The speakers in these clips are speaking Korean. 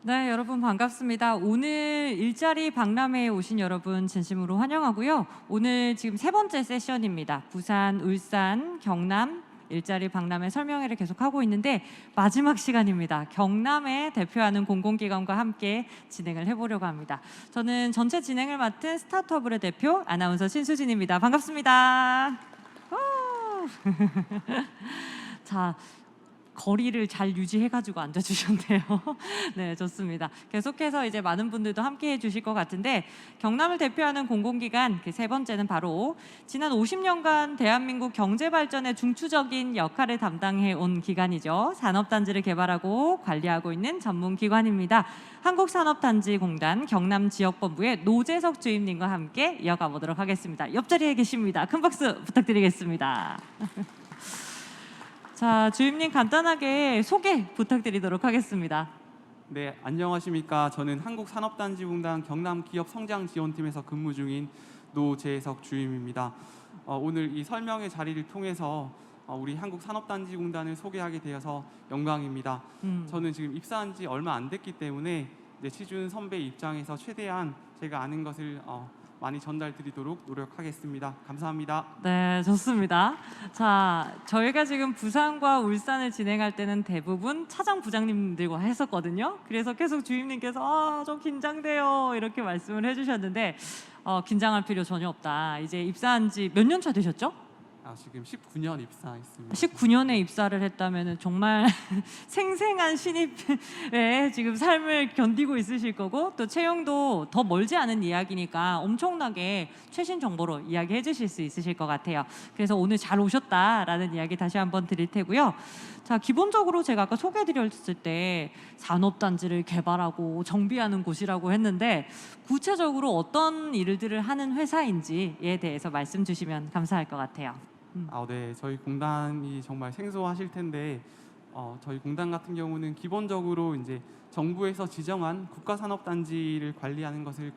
네, 여러분 반갑습니다. 오늘 일자리 박람회에 오신 여러분 진심으로 환영하고요. 오늘 지금 세 번째 세션입니다. 부산, 울산, 경남 일자리 박람회 설명회를 계속하고 있는데 마지막 시간입니다. 경남에 대표하는 공공기관과 함께 진행을 해보려고 합니다. 저는 전체 진행을 맡은 스타트업의 대표 아나운서 신수진입니다. 반갑습니다. 자, 거리를 잘 유지해가지고 앉아주셨네요. 네, 좋습니다. 계속해서 이제 많은 분들도 함께 해주실 것 같은데 경남을 대표하는 공공기관 그 세 번째는 바로 지난 50년간 대한민국 경제 발전에 중추적인 역할을 담당해 온 기관이죠. 산업단지를 개발하고 관리하고 있는 전문기관입니다. 한국산업단지공단 경남지역본부의 노재석 주임님과 함께 이어가 보도록 하겠습니다. 옆자리에 계십니다. 큰 박수 부탁드리겠습니다. 자, 주임님 간단하게 소개 부탁드리도록 하겠습니다. 네, 안녕하십니까. 저는 한국산업단지공단 경남기업성장지원팀에서 근무 중인 노재석 주임입니다. 오늘 이 설명회 자리를 통해서 우리 한국산업단지공단을 소개하게 되어서 영광입니다. 저는 지금 입사한 지 얼마 안 됐기 때문에 취준 선배 입장에서 최대한 제가 아는 것을 많이 전달드리도록 노력하겠습니다. 감사합니다. 네, 좋습니다. 자, 저희가 지금 부산과 울산을 진행할 때는 대부분 차장 부장님들과 했었거든요. 그래서 계속 주임님께서 좀 긴장돼요 이렇게 말씀을 해주셨는데 긴장할 필요 전혀 없다. 이제 입사한 지 몇 년 차 되셨죠? 지금 19년 입사했습니다. 19년에 입사를 했다면 정말 생생한 신입의 지금 삶을 견디고 있으실 거고 또 채용도 더 멀지 않은 이야기니까 엄청나게 최신 정보로 이야기해 주실 수 있으실 것 같아요. 그래서 오늘 잘 오셨다라는 이야기 다시 한번 드릴 테고요. 자, 기본적으로 제가 아까 소개해 드렸을 때 산업단지를 개발하고 정비하는 곳이라고 했는데 구체적으로 어떤 일들을 하는 회사인지에 대해서 말씀 주시면 감사할 것 같아요. 네, 저희 공단이 정말 생소하실 텐데 저희 공단 같은 경우는 기본적으로 이제 정부에서 지정한 국가산업단지를 관리하는 것을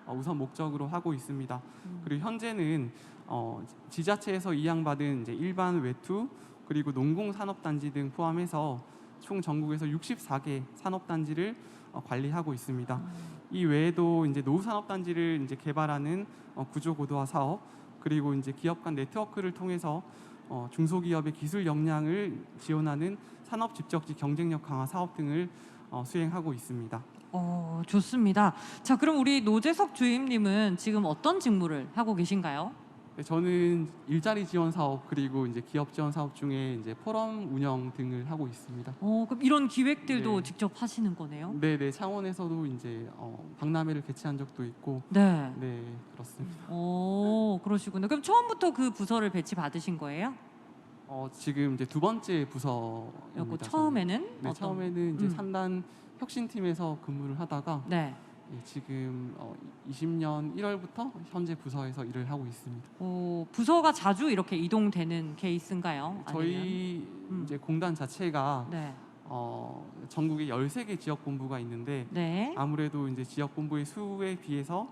우선 목적으로 하고 있습니다. 그리고 현재는 지자체에서 이양받은 이제 일반 외투 그리고 농공산업단지 등 포함해서 총 전국에서 64개 산업단지를 관리하고 있습니다. 이 외에도 이제 노후산업단지를 이제 개발하는 구조고도화 사업 그리고 이제 기업 간 네트워크를 통해서 중소기업의 기술 역량을 지원하는 산업 집적지 경쟁력 강화 사업 등을 수행하고 있습니다. 좋습니다. 자, 그럼 우리 노재석 주임님은 지금 어떤 직무를 하고 계신가요? 네, 저는 일자리 지원 사업 그리고 이제 기업 지원 사업 중에 이제 포럼 운영 등을 하고 있습니다. 그럼 이런 기획들도 네. 직접 하시는 거네요? 네, 창원에서도 이제 박람회를 개최한 적도 있고, 네. 네, 그렇습니다. 그러시구나. 그럼 처음부터 그 부서를 배치 받으신 거예요? 지금 이제 두 번째 부서입니다. 처음에는 네, 처음에는 이제 3단 혁신팀에서 근무를 하다가 네. 지금 20년 1월부터 현재 부서에서 일을 하고 있습니다. 부서가 자주 이렇게 이동되는 케이스인가요? 저희 이제 공단 자체가 네. 전국에 13개 지역 본부가 있는데 네. 아무래도 이제 지역 본부의 수에 비해서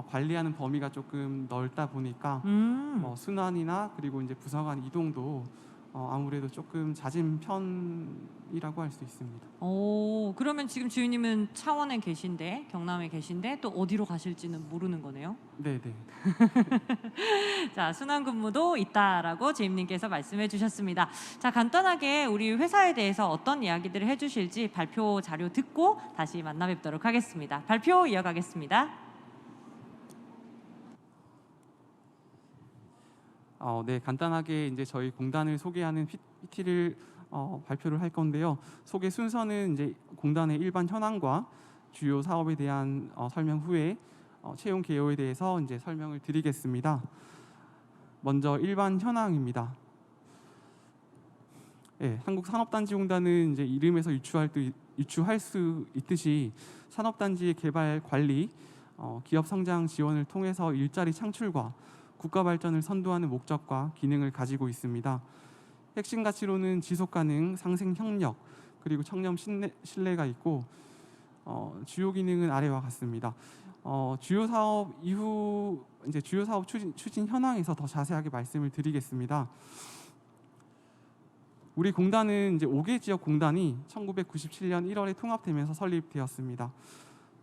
관리하는 범위가 조금 넓다 보니까 순환이나 그리고 이제 부서 간 이동도 아무래도 조금 잦은 편이라고 할 수 있습니다. 그러면 지금 주인님은 창원에 계신데 경남에 계신데 또 어디로 가실지는 모르는 거네요. 네. 자, 순환 근무도 있다라고 주임님께서 말씀해 주셨습니다. 자, 간단하게 우리 회사에 대해서 어떤 이야기들을 해주실지 발표 자료 듣고 다시 만나 뵙도록 하겠습니다. 발표 이어가겠습니다. 네, 간단하게 이제 저희 공단을 소개하는 PPT를 발표를 할 건데요. 소개 순서는 이제 공단의 일반 현황과 주요 사업에 대한 설명 후에 채용 개요에 대해서 이제 설명을 드리겠습니다. 먼저 일반 현황입니다. 네, 한국산업단지공단은 이제 이름에서 유추할 수 있듯이 산업단지의 개발 관리, 기업 성장 지원을 통해서 일자리 창출과 국가 발전을 선도하는 목적과 기능을 가지고 있습니다. 핵심 가치로는 지속 가능, 상생 협력, 그리고 청렴 신뢰가 있고 주요 기능은 아래와 같습니다. 주요 사업 이후 이제 주요 사업 추진 현황에서 더 자세하게 말씀을 드리겠습니다. 우리 공단은 이제 5개 지역 공단이 1997년 1월에 통합되면서 설립되었습니다.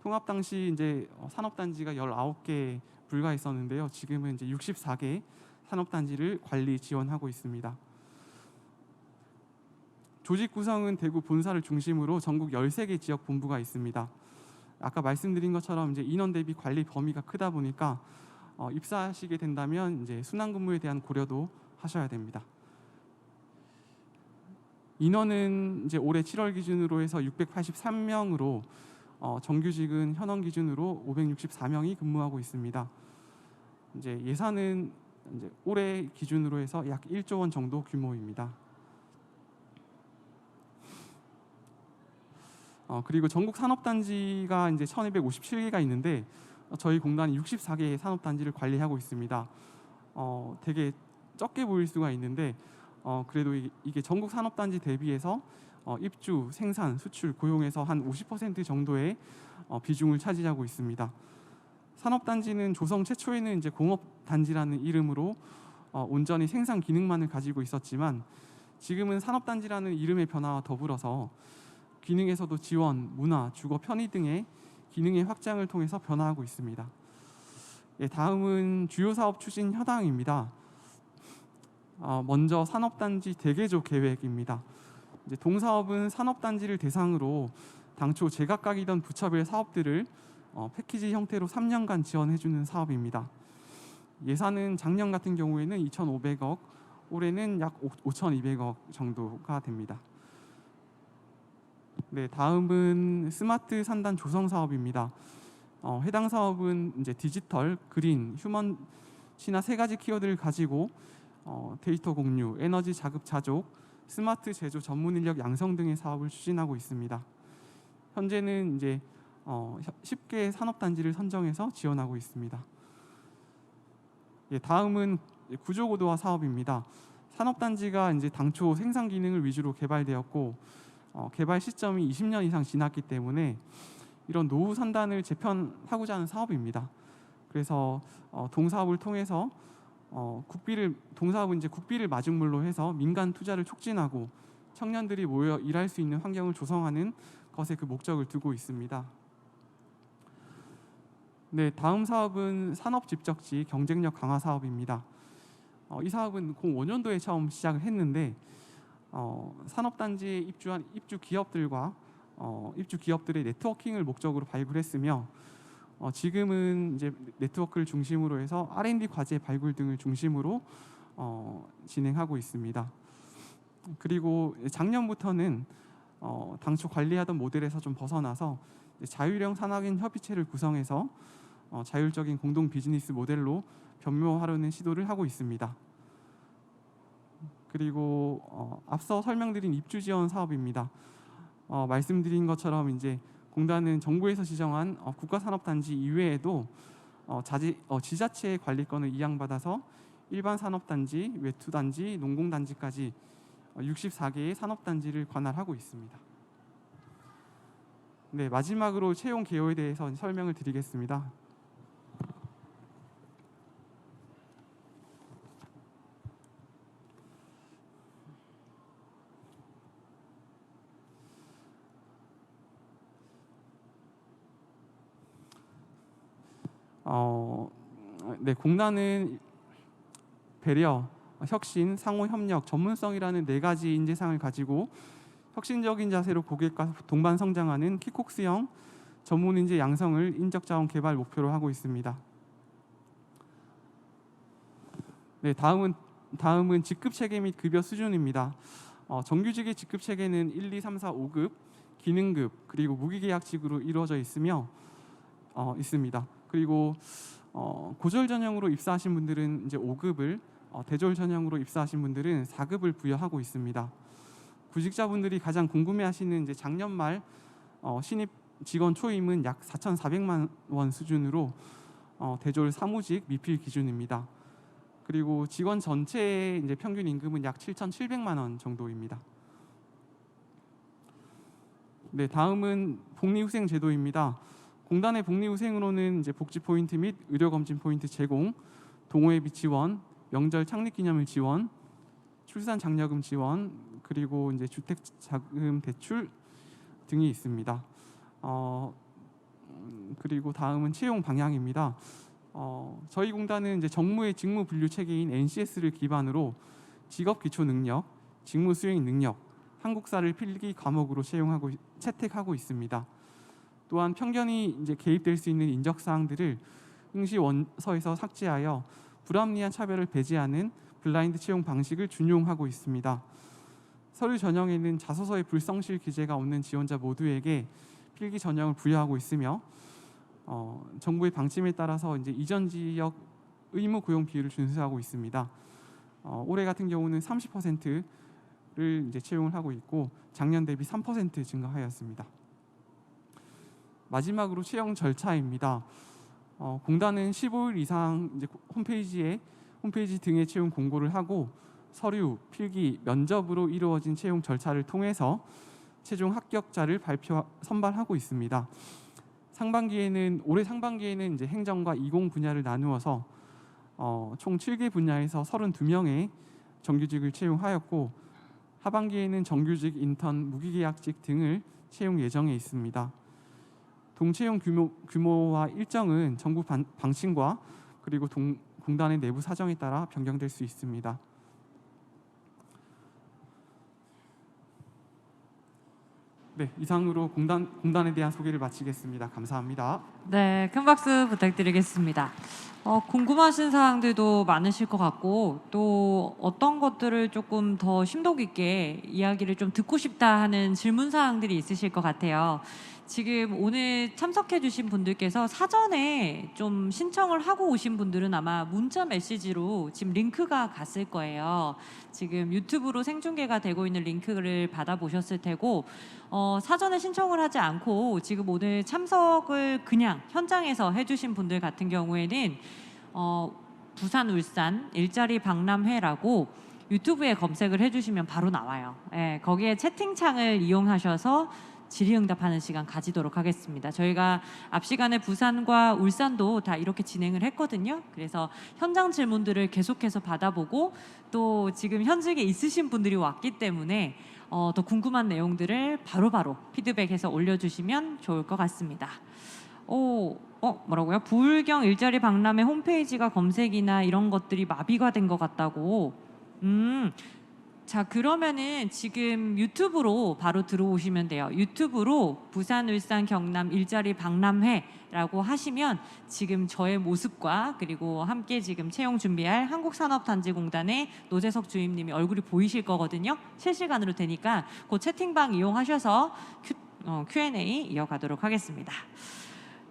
통합 당시 이제 산업단지가 19개 불과했었는데요. 지금은 이제 64개 산업단지를 관리 지원하고 있습니다. 조직 구성은 대구 본사를 중심으로 전국 13개 지역 본부가 있습니다. 아까 말씀드린 것처럼 이제 인원 대비 관리 범위가 크다 보니까 입사하시게 된다면 이제 순환 근무에 대한 고려도 하셔야 됩니다. 인원은 이제 올해 7월 기준으로 해서 683명으로 정규직은 현원 기준으로 564명이 근무하고 있습니다. 이제 예산은 이제 올해 기준으로 해서 약 1조 원 정도 규모입니다. 그리고 전국 산업단지가 이제 1,257개가 있는데 저희 공단이 64개의 산업단지를 관리하고 있습니다. 되게 적게 보일 수가 있는데 그래도 이게 전국 산업단지 대비해서 입주, 생산, 수출, 고용에서 한 50% 정도의 비중을 차지하고 있습니다. 산업단지는 조성 최초에는 이제 공업단지라는 이름으로 온전히 생산 기능만을 가지고 있었지만 지금은 산업단지라는 이름의 변화와 더불어서 기능에서도 지원, 문화, 주거, 편의 등의 기능의 확장을 통해서 변화하고 있습니다. 다음은 주요 사업 추진 현황입니다. 먼저 산업단지 대개조 계획입니다. 이제 동사업은 산업단지를 대상으로 당초 제각각이던 부처별 사업들을 패키지 형태로 3년간 지원해주는 사업입니다. 예산은 작년 같은 경우에는 2,500억, 올해는 약 5,200억 정도가 됩니다. 네, 다음은 스마트 산단 조성 사업입니다. 해당 사업은 이제 디지털, 그린, 휴먼 시나 세 가지 키워드를 가지고 데이터 공유, 에너지 자급 자족, 스마트 제조 전문 인력 양성 등의 사업을 추진하고 있습니다. 현재는 이제 10개 산업단지를 선정해서 지원하고 있습니다. 다음은 구조고도화 사업입니다. 산업단지가 이제 당초 생산 기능을 위주로 개발되었고 개발 시점이 20년 이상 지났기 때문에 이런 노후 산단을 재편하고자 하는 사업입니다. 그래서 동사업을 통해서 동사업은 이제 국비를 마중물로 해서 민간 투자를 촉진하고 청년들이 모여 일할 수 있는 환경을 조성하는 것에 그 목적을 두고 있습니다. 네, 다음 사업은 산업 집적지 경쟁력 강화 사업입니다. 이 사업은 05년도에 처음 시작을 했는데 산업단지에 입주한 입주 기업들과 입주 기업들의 네트워킹을 목적으로 발굴했으며 지금은 이제 네트워크를 중심으로 해서 R&D 과제 발굴 등을 중심으로 진행하고 있습니다. 그리고 작년부터는 당초 관리하던 모델에서 좀 벗어나서 자율형 산학인 협의체를 구성해서 자율적인 공동 비즈니스 모델로 변모하려는 시도를 하고 있습니다. 그리고 앞서 설명드린 입주 지원 사업입니다. 말씀드린 것처럼 이제 공단은 정부에서 지정한 국가산업단지 이외에도 지자체의 관리권을 이양받아서 일반 산업단지, 외투단지, 농공단지까지 64개의 산업단지를 관할하고 있습니다. 네, 마지막으로 채용 개요에 대해서 설명을 드리겠습니다. 네, 공단은 배려, 혁신, 상호 협력, 전문성이라는 4가지 인재상을 가지고 혁신적인 자세로 고객과 동반 성장하는 키콕스형 전문 인재 양성을 인적 자원 개발 목표로 하고 있습니다. 네, 다음은 직급 체계 및 급여 수준입니다. 정규직의 직급 체계는 1, 2, 3, 4, 5급, 기능급 그리고 무기계약직으로 이루어져 있습니다. 그리고 고졸 전형으로 입사하신 분들은 이제 5급을, 대졸 전형으로 입사하신 분들은 4급을 부여하고 있습니다. 구직자분들이 가장 궁금해하시는 이제 작년 말 신입 직원 초임은 약 4,400만 원 수준으로 대졸 사무직 미필 기준입니다. 그리고 직원 전체의 이제 평균 임금은 약 7,700만 원 정도입니다. 네, 다음은 복리후생 제도입니다. 공단의 복리후생으로는 이제 복지 포인트 및 의료 검진 포인트 제공, 동호회비 지원, 명절 창립기념일 지원, 출산 장려금 지원, 그리고 이제 주택 자금 대출 등이 있습니다. 그리고 다음은 채용 방향입니다. 저희 공단은 이제 정무의 직무 분류 체계인 NCS를 기반으로 직업 기초 능력, 직무 수행 능력, 한국사를 필기 과목으로 채택하고 있습니다. 또한 편견이 이제 개입될 수 있는 인적 사항들을 응시 원서에서 삭제하여 불합리한 차별을 배제하는 블라인드 채용 방식을 준용하고 있습니다. 서류 전형에는 자소서의 불성실 기재가 없는 지원자 모두에게 필기 전형을 부여하고 있으며 정부의 방침에 따라서 이제 이전 지역 의무 고용 비율을 준수하고 있습니다. 올해 같은 경우는 30%를 이제 채용을 하고 있고 작년 대비 3% 증가하였습니다. 마지막으로 채용 절차입니다. 공단은 15일 이상 이제 홈페이지 등의 채용 공고를 하고 서류, 필기, 면접으로 이루어진 채용 절차를 통해서 최종 합격자를 선발하고 있습니다. 올해 상반기에는 이제 행정과 이공 분야를 나누어서 총 7개 분야에서 32명의 정규직을 채용하였고 하반기에는 정규직, 인턴, 무기계약직 등을 채용 예정에 있습니다. 동채용 규모와 일정은 정부 방침과 그리고 공단의 내부 사정에 따라 변경될 수 있습니다. 네, 이상으로 공단에 대한 소개를 마치겠습니다. 감사합니다. 네, 큰 박수 부탁드리겠습니다. 궁금하신 사항들도 많으실 것 같고 또 어떤 것들을 조금 더 심도 깊게 이야기를 좀 듣고 싶다 하는 질문 사항들이 있으실 것 같아요. 지금 오늘 참석해 주신 분들께서 사전에 좀 신청을 하고 오신 분들은 아마 문자 메시지로 지금 링크가 갔을 거예요. 지금 유튜브로 생중계가 되고 있는 링크를 받아보셨을 테고 사전에 신청을 하지 않고 지금 오늘 참석을 그냥 현장에서 해주신 분들 같은 경우에는 부산 울산 일자리 박람회라고 유튜브에 검색을 해주시면 바로 나와요. 예, 거기에 채팅창을 이용하셔서 질의응답하는 시간 가지도록 하겠습니다. 저희가 앞 시간에 부산과 울산도 다 이렇게 진행을 했거든요. 그래서 현장 질문들을 계속해서 받아보고 또 지금 현직에 있으신 분들이 왔기 때문에 더 궁금한 내용들을 바로바로 피드백해서 올려주시면 좋을 것 같습니다. 뭐라고요? 부울경 일자리 박람회 홈페이지가 검색이나 이런 것들이 마비가 된 것 같다고. 자, 그러면은 지금 유튜브로 바로 들어오시면 돼요. 유튜브로 부산, 울산, 경남 일자리 박람회라고 하시면 지금 저의 모습과 그리고 함께 지금 채용 준비할 한국산업단지공단의 노재석 주임님이 얼굴이 보이실 거거든요. 실시간으로 되니까 그 채팅방 이용하셔서 Q&A 이어가도록 하겠습니다.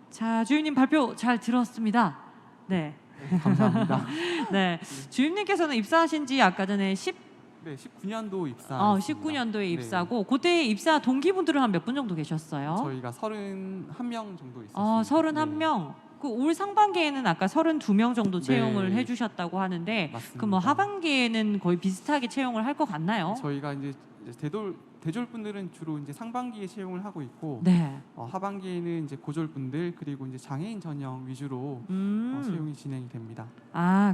자, 주임님 발표 잘 들었습니다. 네. 감사합니다. 네, 주임님께서는 입사하신 지 아까 전에 19년도 입사. 19년도에 입사고 그때 입사 동기분들은 한 몇 분 정도 계셨어요? 저희가 31명 정도 있었습니다. 31명. 그 올 상반기에는 아까 32명 정도 채용을 네. 해주셨다고 하는데 맞습니다. 그 뭐 하반기에는 거의 비슷하게 채용을 할 것 같나요? 저희가 이제 대졸분들은 주로 이제 상반기에 채용을 하고 있고 네. 하반기에는 이제 고졸분들 그리고 이제 장애인 전형 위주로 채용이 진행이 됩니다.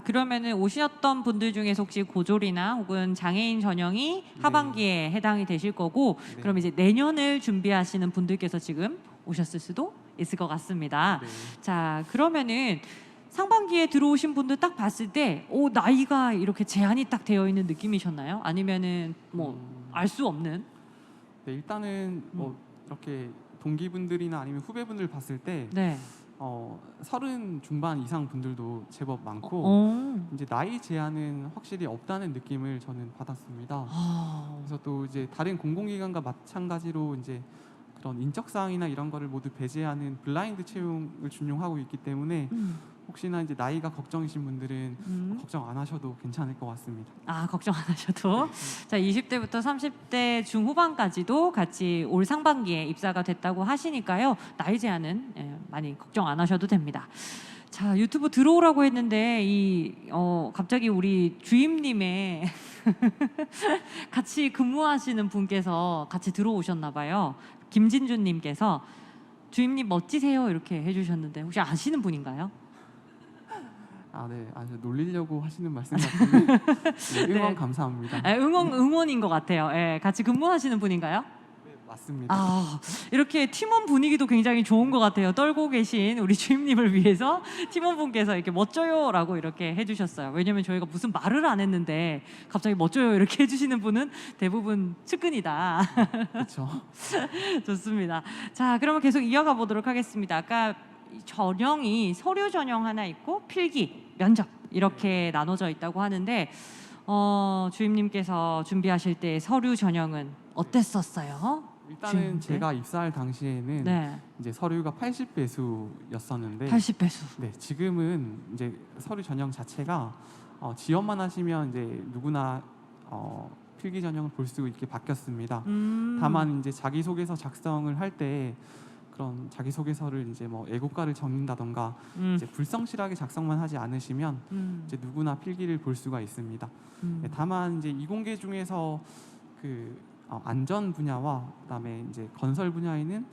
그러면은 오셨던 분들 중에서 혹시 고졸이나 혹은 장애인 전형이 하반기에 해당이 되실 거고 네. 그럼 이제 내년을 준비하시는 분들께서 지금 오셨을 수도 있을 것 같습니다. 네. 자, 그러면은 상반기에 들어오신 분들 딱 봤을 때 나이가 이렇게 제한이 딱 되어 있는 느낌이셨나요? 아니면은 뭐 알 수 없는? 네, 일단은 이렇게 동기분들이나 아니면 후배분들 봤을 때 네. 30 중반 이상 분들도 제법 많고 이제 나이 제한은 확실히 없다는 느낌을 저는 받았습니다. 그래서 또 이제 다른 공공기관과 마찬가지로 이제 그런 인적 사항이나 이런 거를 모두 배제하는 블라인드 채용을 준용하고 있기 때문에 혹시나 이제 나이가 걱정이신 분들은 걱정 안 하셔도 괜찮을 것 같습니다. 걱정 안 하셔도. 자, 20대부터 30대 중후반까지도 같이 올 상반기에 입사가 됐다고 하시니까요. 나이 제한은 많이 걱정 안 하셔도 됩니다. 자, 유튜브 들어오라고 했는데 갑자기 우리 주임님의 같이 근무하시는 분께서 같이 들어오셨나 봐요. 아, 네. 아주 놀리려고 하시는 말씀 같은데 네, 응원 네. 감사합니다. 응원인 것 같아요. 예, 같이 근무하시는 분인가요? 네, 맞습니다. 아, 이렇게 팀원 분위기도 굉장히 좋은 것 같아요. 떨고 계신 우리 주임님을 위해서 팀원분께서 이렇게 멋져요라고 이렇게 해주셨어요. 왜냐면 저희가 무슨 말을 안 했는데 갑자기 멋져요 이렇게 해주시는 분은 대부분 측근이다. 그렇죠. 좋습니다. 자, 그러면 계속 이어가 보도록 하겠습니다. 아까 이 전형이 서류 전형 하나 있고 필기, 면접 이렇게 나눠져 있다고 하는데 주임님께서 준비하실 때 서류 전형은 어땠었어요? 일단은 네. 제가 입사할 당시에는 네, 이제 서류가 80배수였었는데 80배수. 네, 지금은 이제 서류 전형 자체가 지원만 하시면 이제 누구나 필기 전형을 볼 수 있게 바뀌었습니다. 다만 이제 자기소개서 작성을 할 때 그런 자기소개서를 이제 뭐 애국가를 적는다던가 이제 불성실하게 작성만 하지 않으시면 이제 누구나 필기를 볼 수가 있습니다. 네, 다만 이제 이공계 중에서 그 안전 분야와 그다음에 이제 건설 분야에는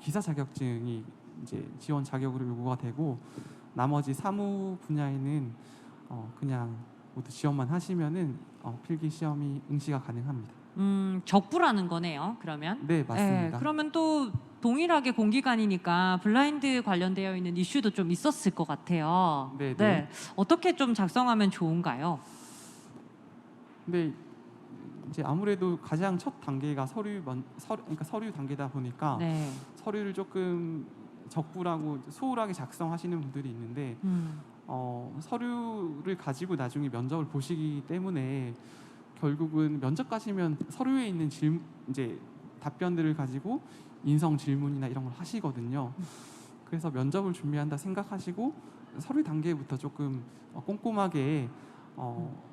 기사 자격증이 이제 지원 자격으로 요구가 되고 나머지 사무 분야에는 그냥 모두 지원만 하시면은 필기 시험이 응시가 가능합니다. 적부라는 거네요. 그러면. 네, 맞습니다. 예, 그러면 또 동일하게 공기관이니까 블라인드 관련되어 있는 이슈도 좀 있었을 것 같아요. 네, 네. 어떻게 좀 작성하면 좋은가요? 근데 이제 아무래도 가장 첫 단계가 그러니까 서류 단계다 보니까 네. 서류를 조금 적부라고 소홀하게 작성하시는 분들이 있는데 서류를 가지고 나중에 면접을 보시기 때문에 결국은 면접 가시면 서류에 있는 이제 답변들을 가지고 인성 질문이나 이런 걸 하시거든요. 그래서 면접을 준비한다 생각하시고 서류 단계부터 조금 꼼꼼하게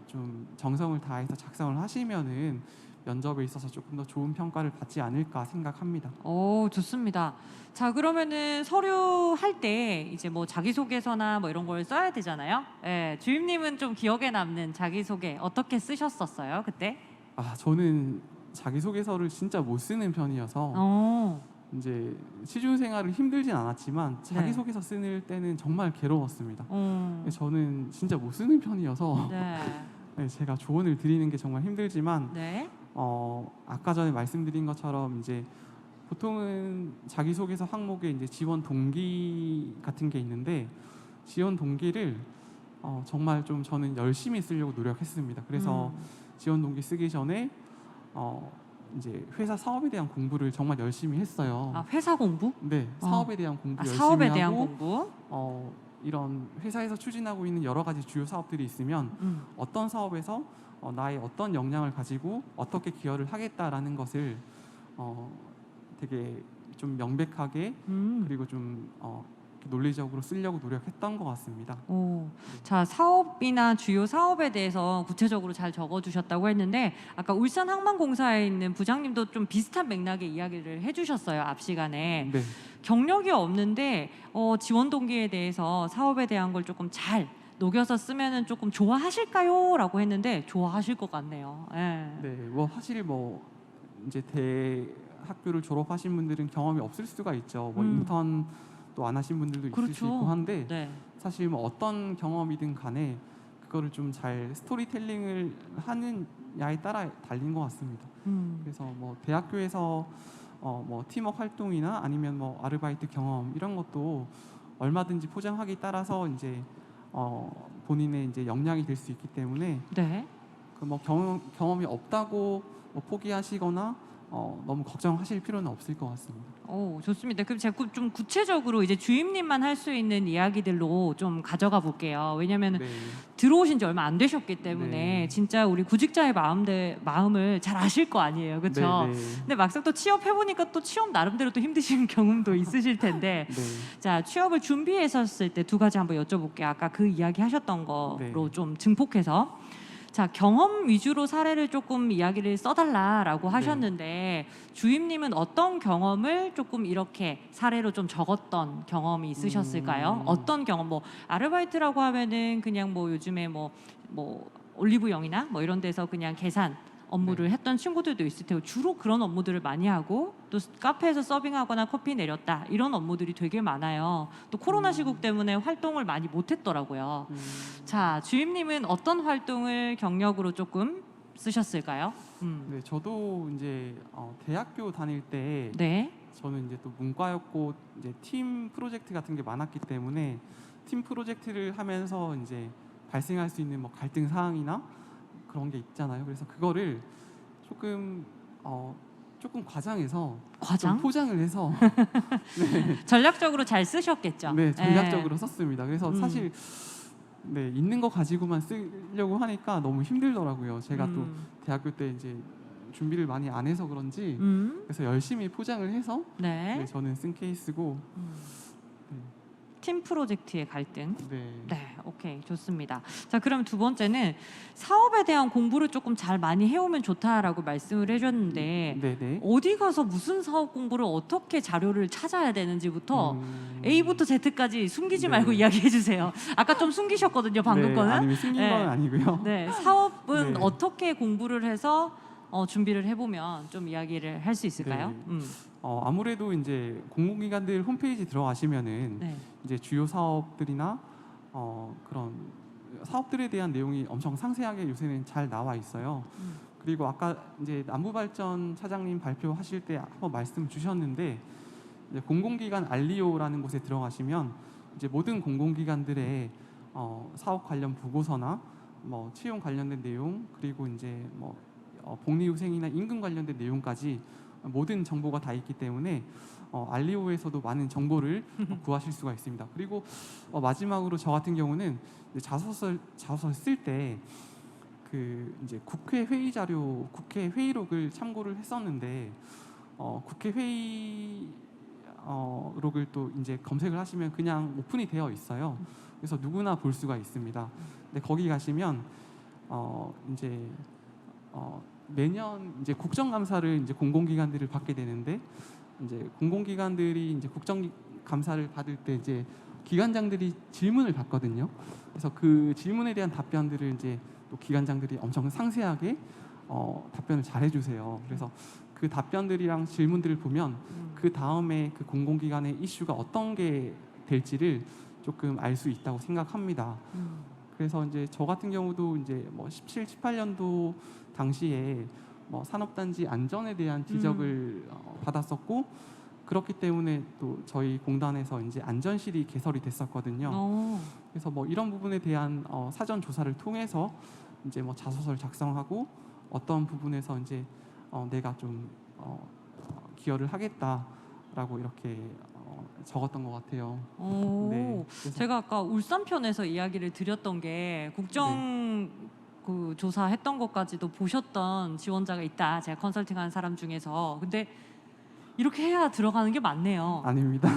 좀 정성을 다해서 작성을 하시면은 면접에 있어서 조금 더 좋은 평가를 받지 않을까 생각합니다. 오, 좋습니다. 자, 그러면은 서류 할 때 이제 뭐 자기소개서나 뭐 이런 걸 써야 되잖아요. 예, 주임님은 좀 기억에 남는 자기소개 어떻게 쓰셨었어요, 그때? 아, 저는 자기소개서를 진짜 못 쓰는 편이어서 이제 취준 생활을 힘들진 않았지만 자기소개서 쓸 때는 정말 괴로웠습니다. 저는 진짜 못 쓰는 편이어서 네. 네, 제가 조언을 드리는 게 정말 힘들지만 네. 아까 전에 말씀드린 것처럼 이제 보통은 자기소개서 항목에 이제 지원 동기 같은 게 있는데 지원 동기를 정말 좀 저는 열심히 쓰려고 노력했습니다. 그래서 지원 동기 쓰기 전에 이제 회사 사업에 대한 공부를 정말 열심히 했어요. 아, 회사 공부? 네, 사업에 대한 공부 열심히 사업에 대한 하고 공부? 이런 회사에서 추진하고 있는 여러 가지 주요 사업들이 있으면 어떤 사업에서 나의 어떤 역량을 가지고 어떻게 기여를 하겠다라는 것을 되게 좀 명백하게 그리고 좀 논리적으로 쓰려고 노력했던 것 같습니다. 오, 자, 사업이나 주요 사업에 대해서 구체적으로 잘 적어주셨다고 했는데 아까 울산항만공사에 있는 부장님도 좀 비슷한 맥락의 이야기를 해주셨어요, 앞 시간에. 네, 경력이 없는데 지원 동기에 대해서 사업에 대한 걸 조금 잘 녹여서 쓰면은 조금 좋아하실까요? 라고 했는데 좋아하실 것 같네요. 예. 네, 뭐 사실 뭐 이제 대학교를 졸업하신 분들은 경험이 없을 수가 있죠. 뭐 인턴도 안 하신 분들도 있을 수 그렇죠. 있고 한데 네. 사실 뭐 어떤 경험이든 간에 그거를 좀 잘 스토리텔링을 하느냐에 따라 달린 것 같습니다. 그래서 뭐 대학교에서 뭐 팀워크 활동이나 아니면 뭐 아르바이트 경험 이런 것도 얼마든지 포장하기 따라서 이제 본인의 이제 역량이 될 수 있기 때문에 네. 그 뭐 경험이 없다고 뭐 포기하시거나 너무 걱정하실 필요는 없을 것 같습니다. 오, 좋습니다. 그럼 제가 좀 구체적으로 이제 주임님만 할 수 있는 이야기들로 좀 가져가 볼게요. 왜냐하면 네, 들어오신 지 얼마 안 되셨기 때문에 네. 진짜 우리 구직자의 마음을 잘 아실 거 아니에요, 그렇죠? 네, 네. 근데 막상 또 취업해 보니까 또 취업 나름대로 또 힘드신 경험도 있으실 텐데, 네. 자, 취업을 준비했었을 때 두 가지 한번 여쭤볼게요. 아까 그 이야기 하셨던 거로 네. 좀 증폭해서. 자, 경험 위주로 사례를 조금 이야기를 써달라라고 하셨는데 주임님은 어떤 경험을 조금 이렇게 사례로 좀 적었던 경험이 있으셨을까요? 어떤 경험? 뭐 아르바이트라고 하면은 그냥 뭐 요즘에 뭐 올리브영이나 뭐 이런 데서 그냥 계산 업무를 했던 친구들도 있을 테고 주로 그런 업무들을 많이 하고 또 카페에서 서빙하거나 커피 내렸다 이런 업무들이 되게 많아요. 또 코로나 시국 때문에 활동을 많이 못했더라고요. 자, 주임님은 어떤 활동을 경력으로 조금 쓰셨을까요? 네, 저도 이제 대학교 다닐 때 네. 저는 이제 또 문과였고 이제 팀 프로젝트 같은 게 많았기 때문에 팀 프로젝트를 하면서 이제 발생할 수 있는 뭐 갈등 사항이나 그런 게 있잖아요. 그래서 그거를 조금 조금 과장해서 과장? 좀 포장을 해서 전략적으로 잘 쓰셨겠죠. 네, 전략적으로 썼습니다. 그래서 음. 사실 네, 있는 거 가지고만 쓰려고 하니까 너무 힘들더라고요. 제가 또 대학교 때 이제 준비를 많이 안 해서 그런지 그래서 열심히 포장을 해서 네. 네, 저는 쓴 케이스고 팀 프로젝트의 갈등. 네. 네, 오케이, 좋습니다. 자, 그럼 두 번째는 사업에 대한 공부를 조금 잘 많이 해오면 좋다라고 말씀을 해주셨는데 네네. 어디 가서 무슨 사업 공부를 어떻게 자료를 찾아야 되는지부터 A부터 Z까지 숨기지 네. 말고 이야기해 주세요. 아까 좀 숨기셨거든요, 방금 네, 거는. 아니면 숨긴 네. 건 아니고요. 네, 사업은 네. 어떻게 공부를 해서 준비를 해보면 좀 이야기를 할 수 있을까요? 네. 아무래도 이제 공공기관들 홈페이지 들어가시면은 네. 이제 주요 사업들이나 그런 사업들에 대한 내용이 엄청 상세하게 요새는 잘 나와 있어요. 그리고 아까 이제 남부발전 차장님 발표하실 때 한번 말씀 주셨는데 이제 공공기관 알리오라는 곳에 들어가시면 이제 모든 공공기관들의 사업 관련 보고서나 뭐 채용 관련된 내용 그리고 이제 뭐 복리후생이나 임금 관련된 내용까지 모든 정보가 다 있기 때문에 알리오에서도 많은 정보를 구하실 수가 있습니다. 그리고 마지막으로 저 같은 경우는 이제 자소서 쓸 때 그 이제 국회 회의 자료, 국회 회의록을 참고를 했었는데 국회 회의 록을 또 이제 검색을 하시면 그냥 오픈이 되어 있어요. 그래서 누구나 볼 수가 있습니다. 근데 거기 가시면 이제 매년 이제 국정감사를 이제 공공기관들을 받게 되는데 이제 공공기관들이 이제 국정감사를 받을 때 이제 기관장들이 질문을 받거든요. 그래서 그 질문에 대한 답변들을 이제 또 기관장들이 엄청 상세하게 답변을 잘 해주세요. 그래서 그 답변들이랑 질문들을 보면 그 다음에 그 공공기관의 이슈가 어떤 게 될지를 조금 알 수 있다고 생각합니다. 그래서 이제 저 같은 경우도 이제 뭐 17, 18년도 당시에 뭐 산업단지 안전에 대한 지적을 받았었고 그렇기 때문에 또 저희 공단에서 이제 안전실이 개설이 됐었거든요. 그래서 뭐 이런 부분에 대한 사전 조사를 통해서 이제 뭐 자소서를 작성하고 어떤 부분에서 이제 내가 좀 기여를 하겠다라고 이렇게 적었던 것 같아요. 네, 그래서 제가 아까 울산 편에서 이야기를 드렸던 게 국정 그 조사했던 것까지도 보셨던 지원자가 있다. 제가 컨설팅하는 사람 중에서. 근데 이렇게 해야 들어가는 게 맞네요. 아닙니다.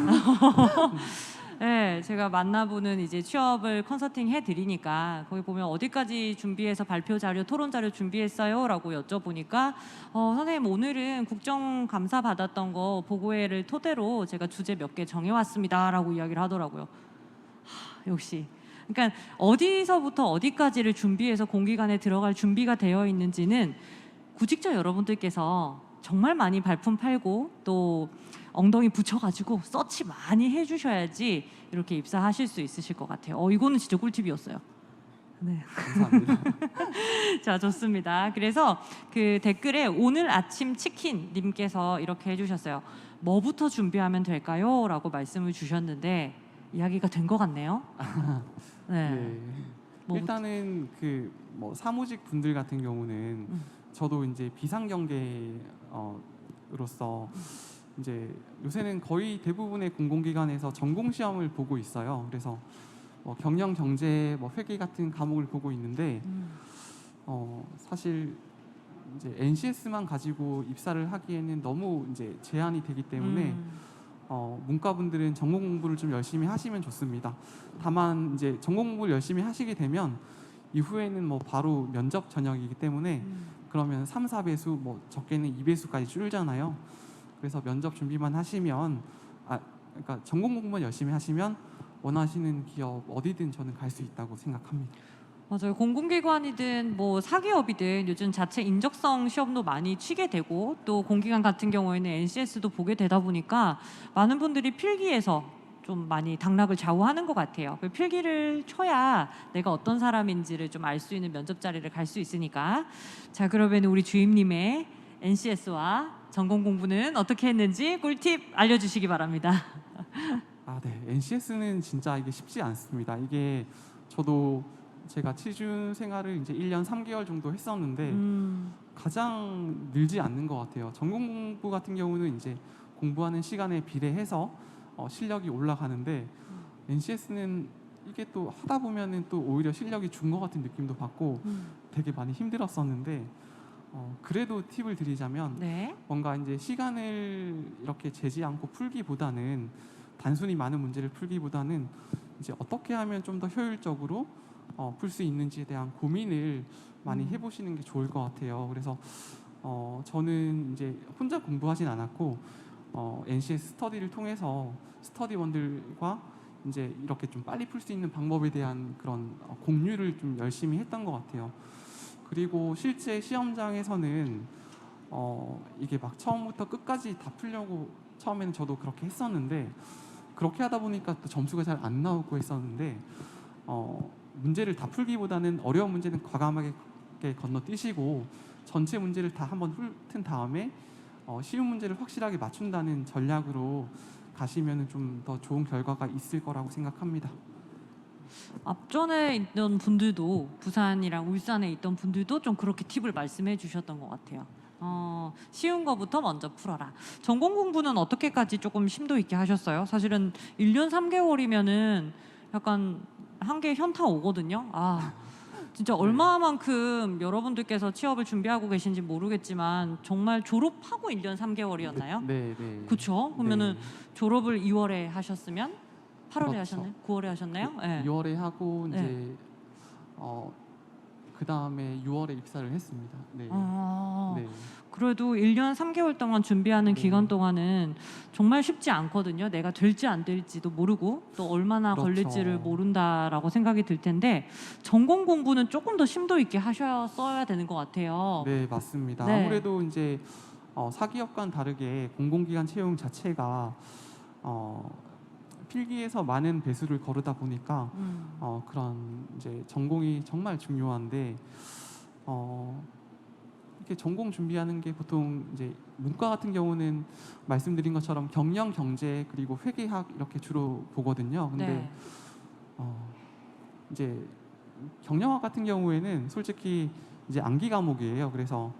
네, 제가 만나보는 이제 취업을 컨설팅 해드리니까 거기 보면 어디까지 준비해서 발표 자료, 토론 자료 준비했어요?라고 여쭤보니까 선생님 오늘은 국정감사 받았던 거 보고회를 토대로 제가 주제 몇 개 정해왔습니다라고 이야기를 하더라고요. 역시. 그러니까 어디서부터 어디까지를 준비해서 공기관에 들어갈 준비가 되어 있는지는 구직자 여러분들께서 정말 많이 발품 팔고 또 엉덩이 붙여가지고 서치 많이 해주셔야지 이렇게 입사하실 수 있으실 것 같아요. 이거는 진짜 꿀팁이었어요. 네. 감사합니다. 자, 좋습니다. 그래서 그 댓글에 오늘 아침 치킨 님께서 이렇게 해주셨어요. 뭐부터 준비하면 될까요? 라고 말씀을 주셨는데 이야기가 된 것 같네요. 네. 네. 뭐부터? 일단은 그 뭐 사무직 분들 같은 경우는 저도 이제 비상경계로서 이제 요새는 거의 대부분의 공공기관에서 전공 시험을 보고 있어요. 그래서 뭐 경영, 경제, 뭐 회계 같은 과목을 보고 있는데 사실 이제 NCS만 가지고 입사를 하기에는 너무 이제 제한이 되기 때문에 문과분들은 전공 공부를 좀 열심히 하시면 좋습니다. 다만 이제 전공 공부를 열심히 하시게 되면 이후에는 뭐 바로 면접 전형이기 때문에 그러면 3, 4배수 뭐 적게는 2배수까지 줄잖아요. 그래서 면접 준비만 하시면 그러니까 전공 공부만 열심히 하시면 원하시는 기업 어디든 저는 갈 수 있다고 생각합니다. 맞아요. 공공기관이든 뭐 사기업이든 요즘 자체 인적성 시험도 많이 치게 되고 또 공기관 같은 경우에는 NCS도 보게 되다 보니까 많은 분들이 필기에서 좀 많이 당락을 좌우하는 것 같아요. 그 필기를 쳐야 내가 어떤 사람인지를 좀 알 수 있는 면접 자리를 갈 수 있으니까. 자, 그러면 우리 주임님의 NCS와 전공 공부는 어떻게 했는지 꿀팁 알려주시기 바랍니다. 아, 네. NCS는 진짜 이게 쉽지 않습니다. 이게 저도 제가 취준 생활을 이제 1년 3개월 정도 했었는데 가장 늘지 않는 것 같아요. 전공 공부 같은 경우는 이제 공부하는 시간에 비례해서 실력이 올라가는데 NCS는 이게 또 하다 보면은 또 오히려 실력이 준 것 같은 느낌도 받고 되게 많이 힘들었었는데 그래도 팁을 드리자면 네. 뭔가 이제 시간을 이렇게 재지 않고 풀기보다는 단순히 많은 문제를 풀기보다는 이제 어떻게 하면 좀 더 효율적으로 풀 수 있는지에 대한 고민을 많이 해보시는 게 좋을 것 같아요. 그래서 저는 이제 혼자 공부하진 않았고 NCS 스터디를 통해서 스터디원들과 이제 이렇게 좀 빨리 풀 수 있는 방법에 대한 그런 공유를 좀 열심히 했던 것 같아요. 그리고 실제 시험장에서는 이게 막 처음부터 끝까지 다 풀려고 처음에는 저도 그렇게 했었는데 그렇게 하다 보니까 또 점수가 잘 안 나오고 했었는데 문제를 다 풀기보다는 어려운 문제는 과감하게 건너뛰시고 전체 문제를 다 한번 훑은 다음에 쉬운 문제를 확실하게 맞춘다는 전략으로 가시면 좀 더 좋은 결과가 있을 거라고 생각합니다. 앞전에 있던 분들도 부산이랑 울산에 있던 분들도 좀 그렇게 팁을 말씀해 주셨던 것 같아요. 쉬운 거부터 먼저 풀어라. 전공 공부는 어떻게까지 조금 심도 있게 하셨어요? 사실은 1년 3개월이면은 약간 한개 현타 오거든요. 아, 진짜 네. 얼마만큼 여러분들께서 취업을 준비하고 계신지 모르겠지만 정말 졸업하고 1년 3개월이었나요? 네, 네. 그렇죠. 그러면은 네. 졸업을 2월에 하셨으면 8월에 그렇죠. 하셨나요? 9월에 하셨나요? 네. 2월에 하고 네. 이제 그 다음에 6월에 입사를 했습니다. 네, 아, 네, 그래도 1년 3개월 동안 준비하는 기간 네. 동안은 정말 쉽지 않거든요. 내가 될지 안 될지도 모르고 또 얼마나 걸릴지를 그렇죠. 모른다라고 생각이 들 텐데 전공 공부는 조금 더 심도 있게 하셨어야 되는 것 같아요. 네, 맞습니다. 네. 아무래도 이제 사기업과는 다르게 공공기관 채용 자체가 어, 필기에서 많은 배수를 거르다 보니까 그런 이제 전공이 정말 중요한데 어, 이렇게 전공 준비하는 게 보통 이제 문과 같은 경우는 말씀드린 것처럼 경영, 경제 그리고 회계학 이렇게 주로 보거든요. 근데 네. 어, 이제 경영학 같은 경우에는 솔직히 이제 암기 과목이에요. 그래서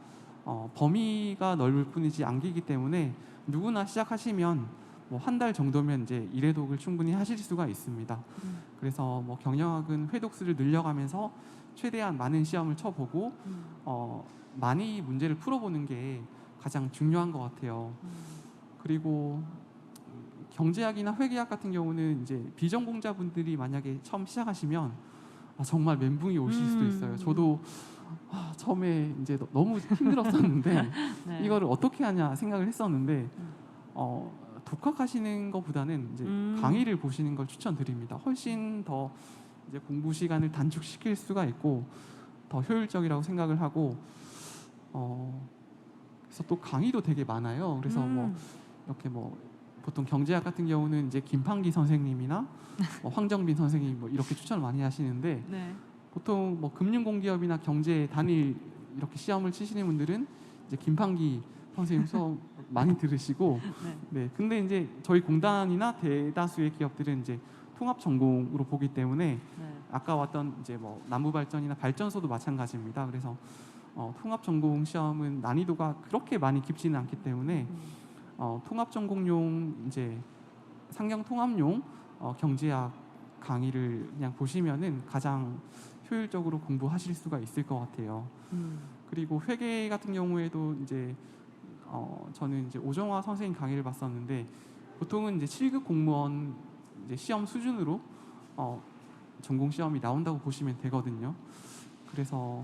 범위가 넓을 뿐이지 암기이기 때문에 누구나 시작하시면 뭐 한 달 정도면 이제 일회독을 충분히 하실 수가 있습니다. 그래서 뭐 경영학은 회독수를 늘려가면서 최대한 많은 시험을 쳐보고 많이 문제를 풀어보는 게 가장 중요한 것 같아요. 그리고 경제학이나 회계학 같은 경우는 이제 비전공자분들이 만약에 처음 시작하시면 정말 멘붕이 오실 수도 있어요. 저도 처음에 이제 너무 힘들었었는데 네. 이거를 어떻게 하냐 생각을 했었는데 독학하시는 것보다는 이제 강의를 보시는 걸 추천드립니다. 훨씬 더 이제 공부 시간을 단축시킬 수가 있고 더 효율적이라고 생각을 하고 그래서 또 강의도 되게 많아요. 그래서 뭐 이렇게 뭐 보통 경제학 같은 경우는 이제 김판기 선생님이나 황정빈 선생님 뭐 이렇게 추천을 많이 하시는데 네. 보통 뭐 금융공기업이나 경제 단일 이렇게 시험을 치시는 분들은 이제 김판기 선생님 수업 많이 들으시고 네. 네 근데 이제 저희 공단이나 대다수의 기업들은 이제 통합 전공으로 보기 때문에 네. 아까 왔던 이제 뭐 남부 발전이나 발전소도 마찬가지입니다. 그래서 통합 전공 시험은 난이도가 그렇게 많이 깊지는 않기 때문에 통합 전공용 이제 상경 통합용 경제학 강의를 그냥 보시면은 가장 효율적으로 공부하실 수가 있을 것 같아요. 그리고 회계 같은 경우에도 이제 저는 이제 오정화 선생님 강의를 봤었는데 보통은 이제 7급 공무원 이제 시험 수준으로 전공 시험이 나온다고 보시면 되거든요. 그래서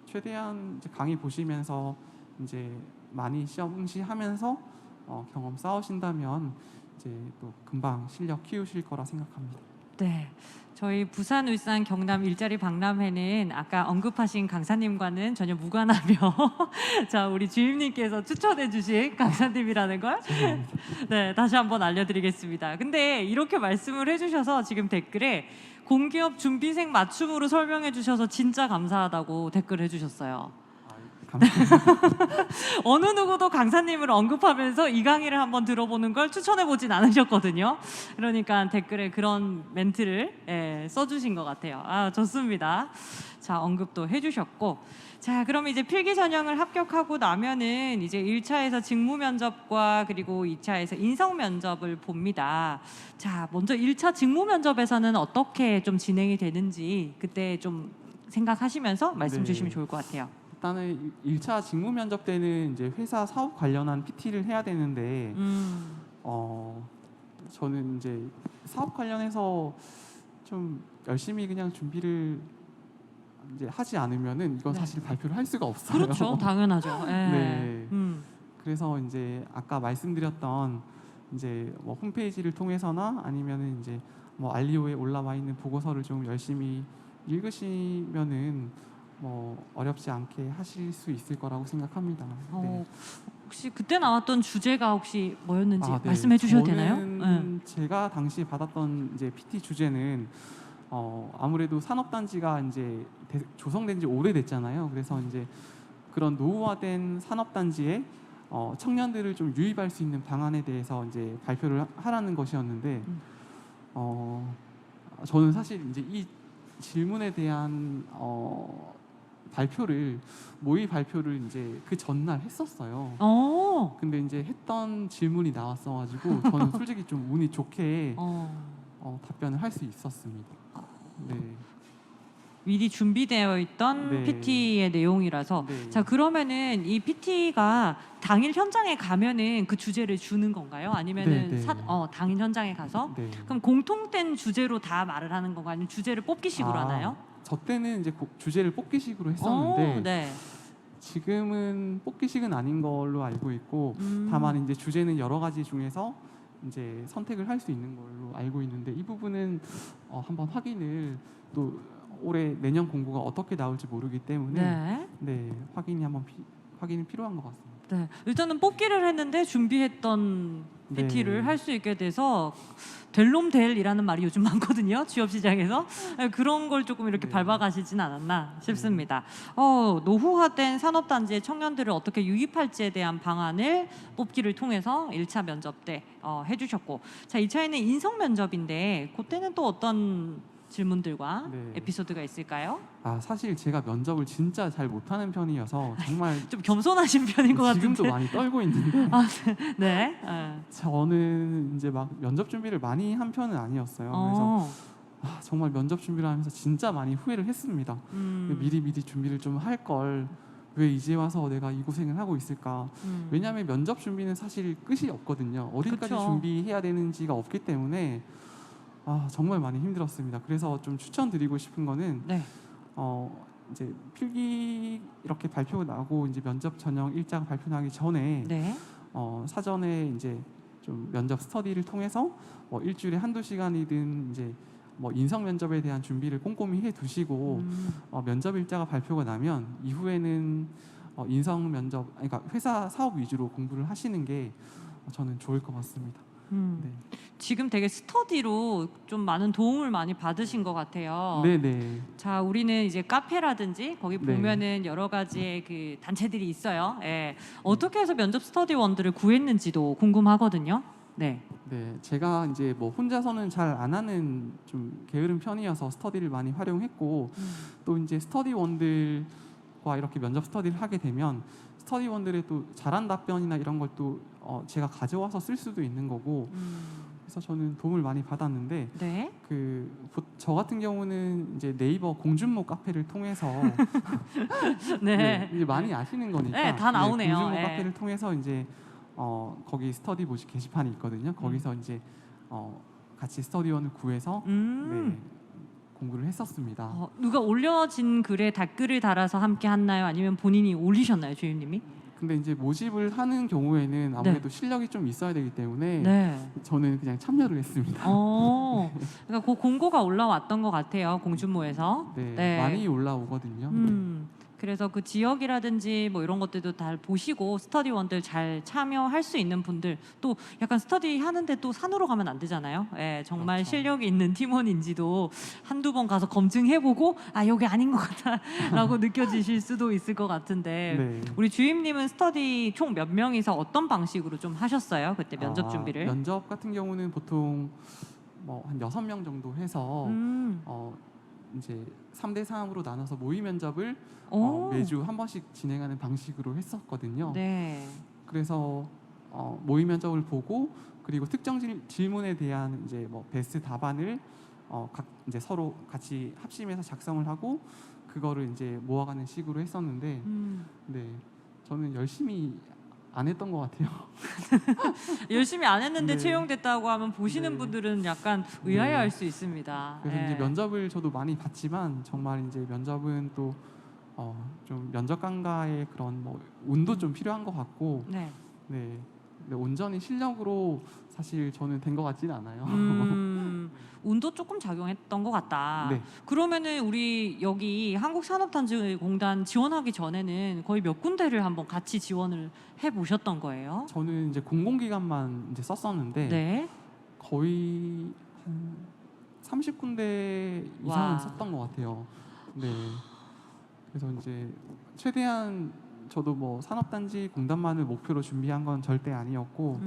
최대한 이제 강의 보시면서 이제 많이 시험 응시하면서 경험 쌓으신다면 이제 또 금방 실력 키우실 거라 생각합니다. 네. 저희 부산, 울산, 경남 일자리 박람회는 아까 언급하신 강사님과는 전혀 무관하며 자, 우리 주임님께서 추천해 주신 강사님이라는 걸 네, 다시 한번 알려드리겠습니다. 근데 이렇게 말씀을 해주셔서 지금 댓글에 공기업 준비생 맞춤으로 설명해 주셔서 진짜 감사하다고 댓글 해주셨어요. 어느 누구도 강사님을 언급하면서 이 강의를 한번 들어보는 걸 추천해 보진 않으셨거든요. 그러니까 댓글에 그런 멘트를 써주신 것 같아요. 아, 좋습니다. 자, 언급도 해주셨고, 자, 그럼 이제 필기 전형을 합격하고 나면은 이제 1차에서 직무 면접과 그리고 2차에서 인성 면접을 봅니다. 자, 먼저 1차 직무 면접에서는 어떻게 좀 진행이 되는지 그때 좀 생각하시면서 말씀 네. 주시면 좋을 것 같아요. 일단은 1차 직무 면접 때는 이제 회사 사업 관련한 PT를 해야 되는데 저는 이제 사업 관련해서 좀 열심히 그냥 준비를 이제 하지 않으면은 이건 네. 사실 발표를 할 수가 없어요. 그렇죠, 당연하죠. 예. 네. 음. 그래서 이제 아까 말씀드렸던 이제 뭐 홈페이지를 통해서나 아니면은 이제 뭐 알리오에 올라와 있는 보고서를 좀 열심히 읽으시면은 뭐 어렵지 않게 하실 수 있을 거라고 생각합니다. 네. 혹시 그때 나왔던 주제가 혹시 뭐였는지 네. 말씀해 주셔도 되나요? 저는 제가 당시 받았던 이제 PT 주제는 아무래도 산업단지가 이제 조성된 지 오래됐잖아요. 그래서 이제 그런 노후화된 산업단지에 청년들을 좀 유입할 수 있는 방안에 대해서 이제 발표를 하라는 것이었는데 저는 사실 이제 이 질문에 대한 모의 발표를 이제 그 전날 했었어요. 근데 이제 했던 질문이 나왔어가지고 저는 솔직히 좀 운이 좋게 답변을 할 수 있었습니다. 네. 미리 준비되어 있던 네. PT의 내용이라서 네. 자, 그러면은 이 PT가 당일 현장에 가면은 그 주제를 주는 건가요? 아니면은 네, 네. 당일 현장에 가서 네. 그럼 공통된 주제로 다 말을 하는 건가요? 아니면 주제를 뽑기식으로 하나요? 저 때는 이제 주제를 뽑기식으로 했었는데 네. 지금은 뽑기식은 아닌 걸로 알고 있고 다만 이제 주제는 여러 가지 중에서 이제 선택을 할 수 있는 걸로 알고 있는데 이 부분은 한번 확인을 또 올해 내년 공고가 어떻게 나올지 모르기 때문에 네. 확인이 필요한 것 같습니다. 네. 일단은 뽑기를 했는데 준비했던 PT를 네. 할 수 있게 돼서 될 놈 될이라는 말이 요즘 많거든요. 취업 시장에서 그런 걸 조금 이렇게 네. 밟아가시진 않았나 싶습니다. 노후화된 산업단지의 청년들을 어떻게 유입할지에 대한 방안을 뽑기를 통해서 1차 면접 때 해주셨고, 자, 2차에는 인성 면접인데 그때는 또 어떤 질문들과 네. 에피소드가 있을까요? 사실 제가 면접을 진짜 잘 못하는 편이어서 정말 좀 겸손하신 편인 것 같은데. 지금도 많이 떨고 있는데 네. 저는 이제 막 면접 준비를 많이 한 편은 아니었어요. 그래서 정말 면접 준비를 하면서 진짜 많이 후회를 했습니다. 미리 준비를 좀 할 걸 왜 이제 와서 내가 이 고생을 하고 있을까? 왜냐하면 면접 준비는 사실 끝이 없거든요. 어디까지 그쵸. 준비해야 되는지가 없기 때문에 정말 많이 힘들었습니다. 그래서 좀 추천드리고 싶은 거는 네. 이제 필기 이렇게 발표 나고 이제 면접 전형 일자가 발표 나기 전에 네. 사전에 이제 좀 면접 스터디를 통해서 뭐 일주일에 한두 시간이든 이제 뭐 인성 면접에 대한 준비를 꼼꼼히 해 두시고 면접 일자가 발표가 나면 이후에는 인성 면접, 그러니까 회사 사업 위주로 공부를 하시는 게 저는 좋을 것 같습니다. 네. 지금 되게 스터디로 좀 많은 도움을 많이 받으신 것 같아요. 네네. 자, 우리는 이제 카페라든지 거기 네. 보면은 여러 가지의 그 단체들이 있어요. 예. 어떻게 해서 면접 스터디원들을 구했는지도 궁금하거든요. 네. 네, 제가 이제 뭐 혼자서는 잘 안 하는 좀 게으른 편이어서 스터디를 많이 활용했고 또 이제 스터디원들과 이렇게 면접 스터디를 하게 되면 스터디원들의 또 잘한 답변이나 이런 걸 또 제가 가져와서 쓸 수도 있는 거고 그래서 저는 도움을 많이 받았는데 네. 저 같은 경우는 이제 네이버 공준모 카페를 통해서 네. 이제 많이 아시는 거니까 네, 다 나오네요. 공준모 예. 카페를 통해서 이제 거기 스터디 모집 게시판이 있거든요. 거기서 이제 같이 스터디원을 구해서 네, 공부를 했었습니다. 누가 올려진 글에 댓글을 달아서 함께 했나요? 아니면 본인이 올리셨나요, 주임님이? 근데 이제 모집을 하는 경우에는 아무래도 실력이 좀 있어야 되기 때문에 네. 저는 그냥 참여를 했습니다. 그러니까 그 공고가 올라왔던 것 같아요. 공준모에서. 네, 많이 올라오거든요. 그래서 그 지역이라든지 뭐 이런 것들도 다 보시고 스터디원들 잘 참여할 수 있는 분들, 또 약간 스터디 하는데 또 산으로 가면 안 되잖아요. 예, 정말 그렇죠. 실력이 있는 팀원인지도 한두 번 가서 검증해보고 아 여기 아닌 것 같다라고 느껴지실 수도 있을 것 같은데 네. 우리 주임님은 스터디 총 몇 명이서 어떤 방식으로 좀 하셨어요? 그때 면접 준비를? 면접 같은 경우는 보통 뭐 한 6명 정도 해서 이제 3대 3으로 나눠서 모의 면접을 오. 매주 한 번씩 진행하는 방식으로 했었거든요. 네. 그래서 모의 면접을 보고 그리고 특정 질문에 대한 이제 뭐 베스트 답안을 각 이제 서로 같이 합심해서 작성을 하고 그거를 이제 모아가는 식으로 했었는데 네, 저는 열심히 안 했던 것 같아요. 열심히 안 했는데 네. 채용됐다고 하면 보시는 네. 분들은 약간 네. 의아해할 수 있습니다. 그래서 예. 이제 면접을 저도 많이 봤지만 정말 이제 면접은 또 좀 면접관과의 그런 뭐 운도 좀 필요한 것 같고 네. 네. 근데 온전히 실력으로 사실 저는 된 것 같지는 않아요. 운도 조금 작용했던 것 같다. 네. 그러면은 우리 여기 한국산업단지공단 지원하기 전에는 거의 몇 군데를 한번 같이 지원을 해 보셨던 거예요? 저는 이제 공공기관만 이제 썼었는데 네. 거의 한 30군데 이상은 와. 썼던 것 같아요. 네. 그래서 이제 최대한 저도 뭐 산업단지 공단만을 목표로 준비한 건 절대 아니었고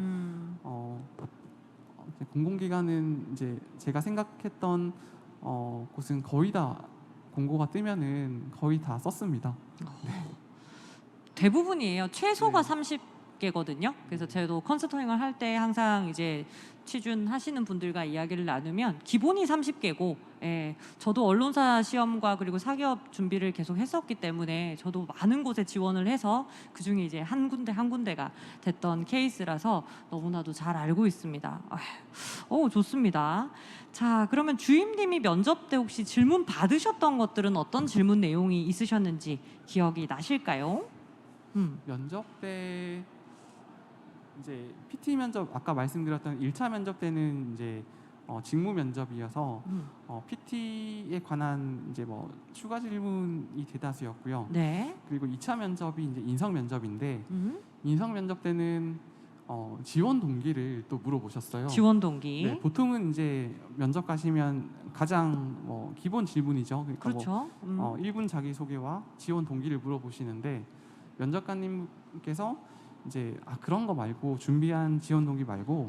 이제 공공기관은 이제 제가 생각했던 곳은 거의 다 공고가 뜨면은 거의 다 썼습니다. 대부분이에요. 최소가 네. 30개거든요. 그래서 저도 컨설팅을 할 때 항상 이제 취준하시는 분들과 이야기를 나누면 기본이 30개고, 예, 저도 언론사 시험과 그리고 사기업 준비를 계속 했었기 때문에 저도 많은 곳에 지원을 해서 그 중에 이제 한 군데 한 군데가 됐던 케이스라서 너무나도 잘 알고 있습니다. 좋습니다. 자, 그러면 주임님이 면접 때 혹시 질문 받으셨던 것들은 어떤 질문 내용이 있으셨는지 기억이 나실까요? 면접 때 이제 PT 면접 아까 말씀드렸던 1차 면접 때는 이제 직무 면접이어서 PT에 관한 이제 뭐 추가 질문이 대다수였고요. 네. 그리고 2차 면접이 이제 인성 면접인데 음. 인성 면접 때는 지원 동기를 또 물어보셨어요. 지원 동기. 네, 보통은 이제 면접 가시면 가장 기본 질문이죠. 그러니까 그렇죠. 1분 자기소개와 지원 동기를 물어보시는데 면접관님께서 이제 그런 거 말고 준비한 지원 동기 말고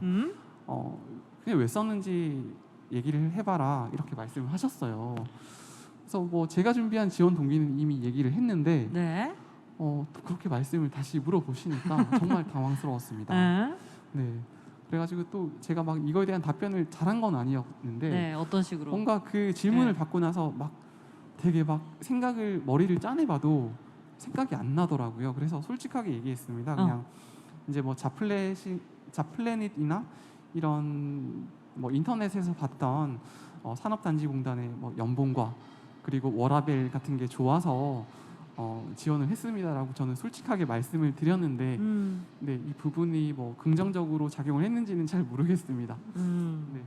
그냥 왜 썼는지 얘기를 해봐라 이렇게 말씀을 하셨어요. 그래서 뭐 제가 준비한 지원 동기는 이미 얘기를 했는데 네. 또 그렇게 말씀을 다시 물어보시니까 정말 당황스러웠습니다. 네. 그래가지고 또 제가 막 이거에 대한 답변을 잘한 건 아니었는데 네, 어떤 식으로? 뭔가 그 질문을 네. 받고 나서 막 되게 막 머리를 짜내봐도 생각이 안 나더라고요. 그래서 솔직하게 얘기했습니다. 그냥 이제 뭐 자플래닛이나 이런 뭐 인터넷에서 봤던 산업단지공단의 뭐 연봉과 그리고 워라밸 같은 게 좋아서 지원을 했습니다라고 저는 솔직하게 말씀을 드렸는데 네, 이 부분이 뭐 긍정적으로 작용을 했는지는 잘 모르겠습니다. 네.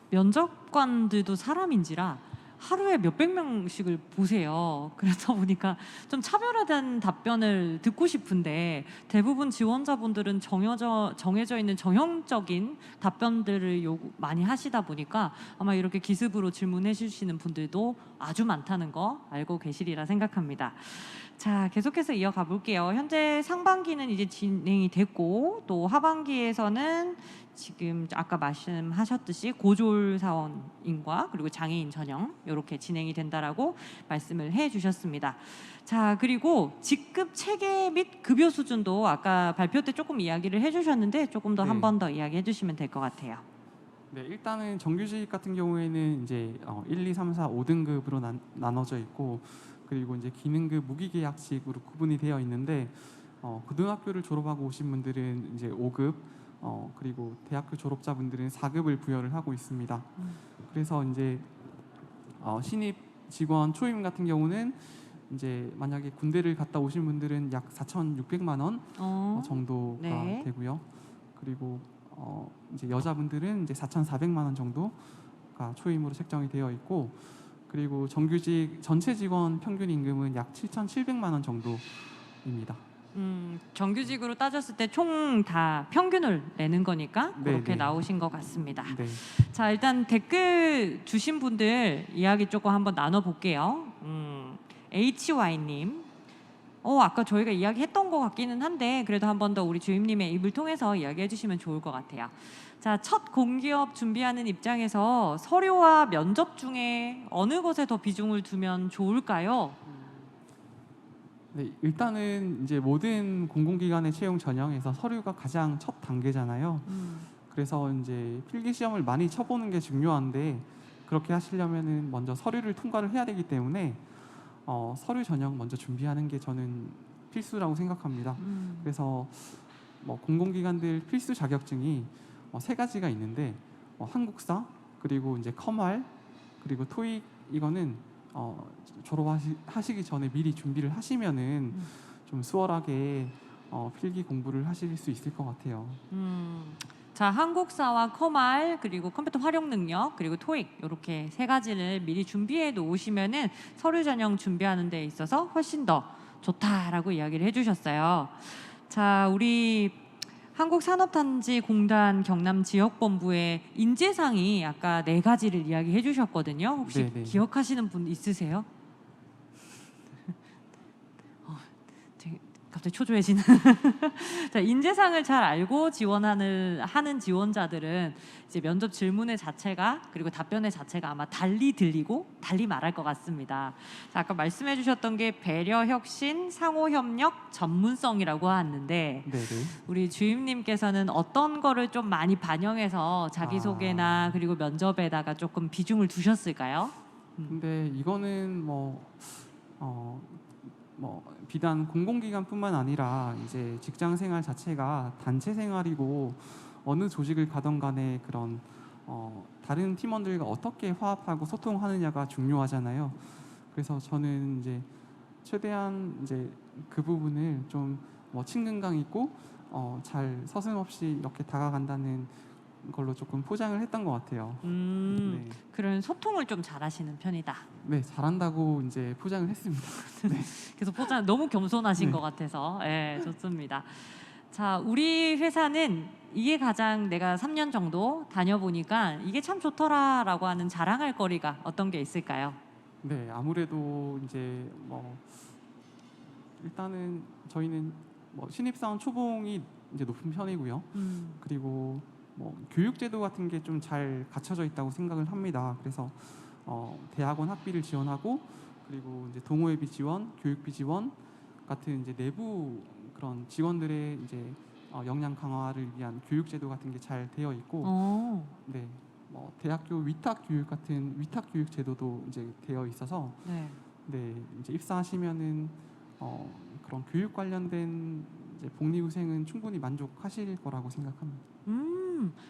면접관들도 사람인지라 하루에 몇백 명씩을 보세요. 그러다 보니까 좀 차별화된 답변을 듣고 싶은데 대부분 지원자분들은 정해져 있는 정형적인 답변들을 많이 하시다 보니까 아마 이렇게 기습으로 질문해 주시는 분들도 아주 많다는 거 알고 계시리라 생각합니다. 자, 계속해서 이어가 볼게요. 현재 상반기는 이제 진행이 됐고 또 하반기에서는 지금 아까 말씀하셨듯이 고졸 사원인과 그리고 장애인 전형 이렇게 진행이 된다라고 말씀을 해주셨습니다. 자, 그리고 직급 체계 및 급여 수준도 아까 발표 때 조금 이야기를 해주셨는데 조금 더 네. 한 번 더 이야기해 주시면 될 것 같아요. 네, 일단은 정규직 같은 경우에는 이제 1, 2, 3, 4, 5등급으로 나눠져 있고 그리고 이제 기능급 무기계약직으로 구분이 되어 있는데 고등학교를 졸업하고 오신 분들은 이제 5급 그리고 대학교 졸업자분들은 4급을 부여를 하고 있습니다. 그래서 이제 신입 직원 초임 같은 경우는 이제 만약에 군대를 갔다 오신 분들은 약 4,600만 원 정도가 네. 되고요. 그리고 이제 여자분들은 이제 4,400만 원 정도가 초임으로 책정이 되어 있고, 그리고 정규직 전체 직원 평균 임금은 약 7,700만 원 정도입니다. 정규직으로 따졌을 때 총 다 평균을 내는 거니까 네, 그렇게 네. 나오신 것 같습니다. 네. 자, 일단 댓글 주신 분들 이야기 조금 한번 나눠볼게요. HY님, 아까 저희가 이야기했던 것 같기는 한데 그래도 한 번 더 우리 주임님의 입을 통해서 이야기해 주시면 좋을 것 같아요. 자, 첫 공기업 준비하는 입장에서 서류와 면접 중에 어느 것에 더 비중을 두면 좋을까요? 네, 일단은 이제 모든 공공기관의 채용 전형에서 서류가 가장 첫 단계잖아요. 그래서 이제 필기 시험을 많이 쳐보는 게 중요한데, 그렇게 하시려면은 먼저 서류를 통과를 해야 되기 때문에 서류 전형 먼저 준비하는 게 저는 필수라고 생각합니다. 그래서 뭐 공공기관들 필수 자격증이 세 가지가 있는데, 한국사, 그리고 이제 컴활, 그리고 토익. 이거는 졸업하시기 전에 미리 준비를 하시면은 좀 수월하게 필기 공부를 하실 수 있을 것 같아요. 자, 한국사와 컴활, 그리고 컴퓨터 활용 능력, 그리고 토익, 이렇게 세 가지를 미리 준비해 놓으시면은 서류 전형 준비하는 데 있어서 훨씬 더 좋다라고 이야기를 해주셨어요. 자, 우리 한국산업단지공단 경남지역본부의 인재상이 아까 4가지를 이야기해 주셨거든요. 혹시 네네. 기억하시는 분 있으세요? 되게 갑자기 초조해지는. 자, 인재상을 잘 알고 하는 지원자들은 이제 면접 질문의 자체가, 그리고 답변의 자체가 아마 달리 들리고 달리 말할 것 같습니다. 자, 아까 말씀해 주셨던 게 배려, 혁신, 상호 협력, 전문성이라고 하는데 네네. 우리 주임님께서는 어떤 거를 좀 많이 반영해서 자기소개나 그리고 면접에다가 조금 비중을 두셨을까요? 근데 이거는 비단 공공기관뿐만 아니라 이제 직장 생활 자체가 단체 생활이고, 어느 조직을 가던 간에 그런 다른 팀원들과 어떻게 화합하고 소통하느냐가 중요하잖아요. 그래서 저는 이제 최대한 이제 그 부분을 좀 친근감 있고 잘 서슴없이 이렇게 다가간다는 걸로 조금 포장을 했던 것 같아요. 네. 그런 소통을 좀 잘하시는 편이다. 네, 잘한다고 이제 포장을 했습니다. 네. 그래서 포장 너무 겸손하신 네. 것 같아서 좋습니다. 자, 우리 회사는 이게 가장 내가 3년 정도 다녀보니까 이게 참 좋더라라고 하는 자랑할 거리가 어떤 게 있을까요? 네, 아무래도 이제 일단은 저희는 신입사원 초봉이 이제 높은 편이고요. 그리고 교육제도 같은 게 좀 잘 갖춰져 있다고 생각을 합니다. 그래서 대학원 학비를 지원하고, 그리고 이제 동호회비 지원, 교육비 지원 같은 이제 내부 그런 직원들의 이제 역량 강화를 위한 교육제도 같은 게 잘 되어 있고, 네, 대학교 위탁 교육 같은 위탁 교육 제도도 이제 되어 있어서, 네, 이제 입사하시면은 그런 교육 관련된 이제 복리후생은 충분히 만족하실 거라고 생각합니다.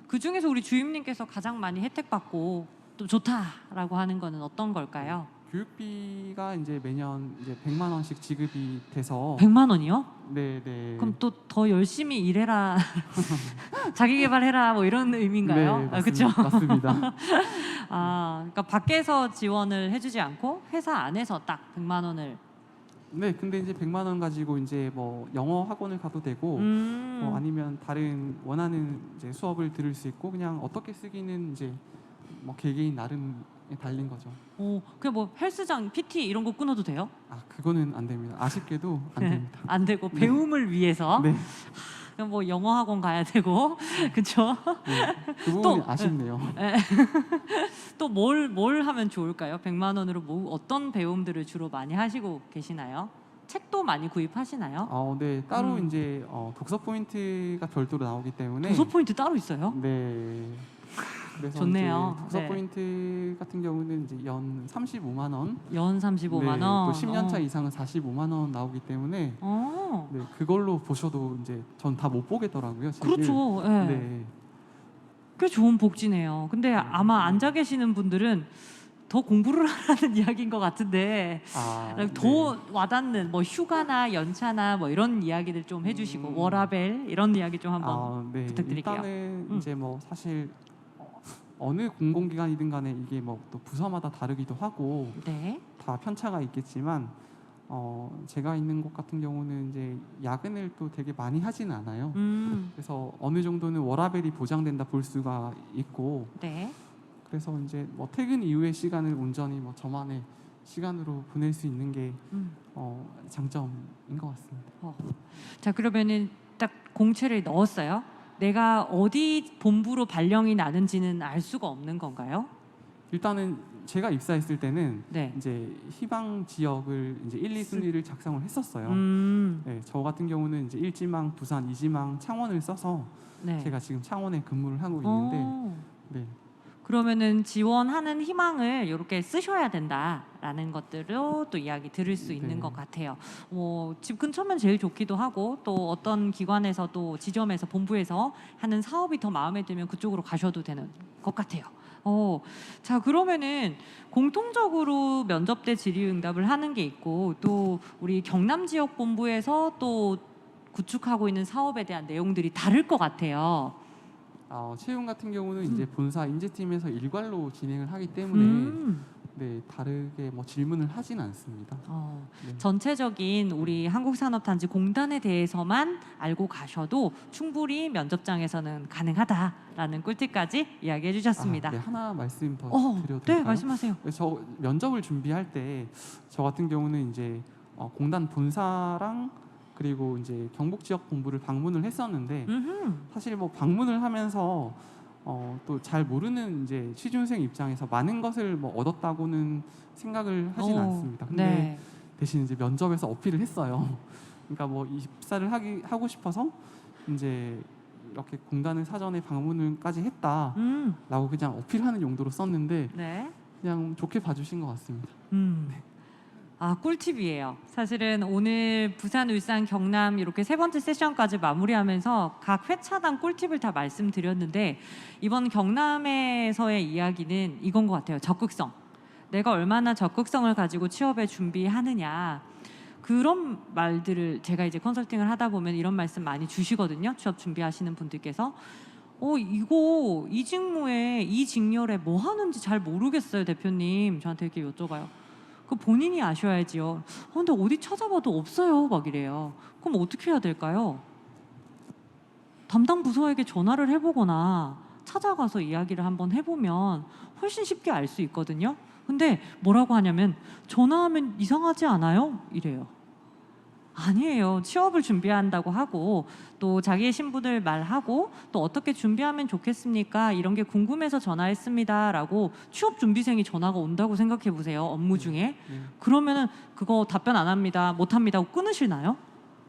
그 중에서 우리 주임님께서 가장 많이 혜택 받고 또 좋다라고 하는 거는 어떤 걸까요? 교육비가 이제 매년 이제 100만 원씩 지급이 돼서 100만 원이요? 네, 네. 그럼 또 더 열심히 일해라, 자기 개발해라, 뭐 이런 의미인가요? 네, 그렇죠? 맞습니다. 그러니까 밖에서 지원을 해주지 않고 회사 안에서 딱 100만 원을. 네, 근데 이제 100만 원 가지고 이제 영어 학원을 가도 되고, 아니면 다른 원하는 이제 수업을 들을 수 있고, 그냥 어떻게 쓰기는 이제 개개인 나름에 달린 거죠. 그냥 뭐 헬스장, PT 이런 거 끊어도 돼요? 그거는 안 됩니다. 아쉽게도 안 됩니다. 안 되고 배움을 위해서. 네, 그럼 뭐 영어 학원 가야 되고, 그렇죠? 네. 그 부분이 또, 아쉽네요. 또 뭘 하면 좋을까요? 100만 원으로 어떤 배움들을 주로 많이 하시고 계시나요? 책도 많이 구입하시나요? 네, 따로 이제 독서 포인트가 별도로 나오기 때문에. 도서 포인트 따로 있어요? 네. 그래서 좋네요. 이제 독서 네. 포인트 같은 경우는 이제 연 35만 원, 연 35만 원. 또 10년 차 이상은 45만 원 나오기 때문에, 네, 그걸로 보셔도 이제 전 다 못 보겠더라고요. 책을. 그렇죠. 네. 네. 꽤 좋은 복지네요. 근데 아마 앉아 계시는 분들은 더 공부를 하라는 이야기인 것 같은데 더 와닿는 뭐 휴가나 연차나 뭐 이런 이야기들 좀 해주시고 워라벨 이런 이야기 좀 한번 네. 부탁드릴게요. 일단은 이제 뭐 사실 어느 공공기관이든 간에 이게 뭐 또 부서마다 다르기도 하고 네. 다 편차가 있겠지만 제가 있는 곳 같은 경우는 이제 야근을 또 되게 많이 하진 않아요. 그래서 어느 정도는 워라밸이 보장된다 볼 수가 있고 네. 그래서 이제 뭐 퇴근 이후의 시간을 온전히 뭐 저만의 시간으로 보낼 수 있는 게 장점인 것 같습니다. 자, 그러면은 딱 공채를 넣었어요. 내가 어디 본부로 발령이 나는지는 알 수가 없는 건가요? 일단은 제가 입사했을 때는 네. 이제 희망 지역을 이제 1, 2순위를 작성을 했었어요. 네, 저 같은 경우는 이제 1지망, 부산, 2지망, 창원을 써서 네. 제가 지금 창원에 근무를 하고 있는데 네. 그러면은 지원하는 희망을 이렇게 쓰셔야 된다라는 것들로 또 이야기 들을 수 있는 네. 것 같아요. 집 근처면 제일 좋기도 하고 또 어떤 기관에서 또 지점에서 본부에서 하는 사업이 더 마음에 들면 그쪽으로 가셔도 되는 것 같아요. 자, 그러면은 공통적으로 면접 때 질의응답을 하는 게 있고 또 우리 경남 지역 본부에서 또 구축하고 있는 사업에 대한 내용들이 다를 것 같아요. 채용 같은 경우는 이제 본사 인재팀에서 일괄로 진행을 하기 때문에 네, 다르게 뭐 질문을 하진 않습니다. 네. 전체적인 우리 한국산업단지 공단에 대해서만 알고 가셔도 충분히 면접장에서는 가능하다라는 꿀팁까지 이야기해 주셨습니다. 네, 하나 말씀 더 드려도 네, 될까요? 말씀하세요. 저 면접을 준비할 때 저 같은 경우는 이제 공단 본사랑 그리고 이제 경북 지역 본부를 방문을 했었는데 사실 뭐 방문을 하면서 또 잘 모르는 이제 취준생 입장에서 많은 것을 뭐 얻었다고는 생각을 하진 않습니다. 근데 네. 대신 이제 면접에서 어필을 했어요. 그러니까 뭐 입사를 하고 싶어서 이제 이렇게 공단을 사전에 방문을까지 했다라고 그냥 어필하는 용도로 썼는데 네. 그냥 좋게 봐주신 것 같습니다. 꿀팁이에요. 사실은 오늘 부산, 울산, 경남 이렇게 세 번째 세션까지 마무리하면서 각 회차당 꿀팁을 다 말씀드렸는데 이번 경남에서의 이야기는 이건 것 같아요. 적극성. 내가 얼마나 적극성을 가지고 취업에 준비하느냐. 그런 말들을 제가 이제 컨설팅을 하다 보면 이런 말씀 많이 주시거든요. 취업 준비하시는 분들께서. 이거 이 직무에 이 직렬에 뭐 하는지 잘 모르겠어요, 대표님. 저한테 이렇게 여쭤봐요. 그 본인이 아셔야지요. 근데 어디 찾아봐도 없어요. 막 이래요. 그럼 어떻게 해야 될까요? 담당 부서에게 전화를 해보거나 찾아가서 이야기를 한번 해보면 훨씬 쉽게 알 수 있거든요. 근데 뭐라고 하냐면 전화하면 이상하지 않아요? 이래요. 아니에요. 취업을 준비한다고 하고 또 자기의 신분을 말하고 또 어떻게 준비하면 좋겠습니까? 이런 게 궁금해서 전화했습니다라고 취업 준비생이 전화가 온다고 생각해 보세요. 업무 중에. 그러면은 그거 답변 안 합니다. 못 합니다 하고 끊으시나요?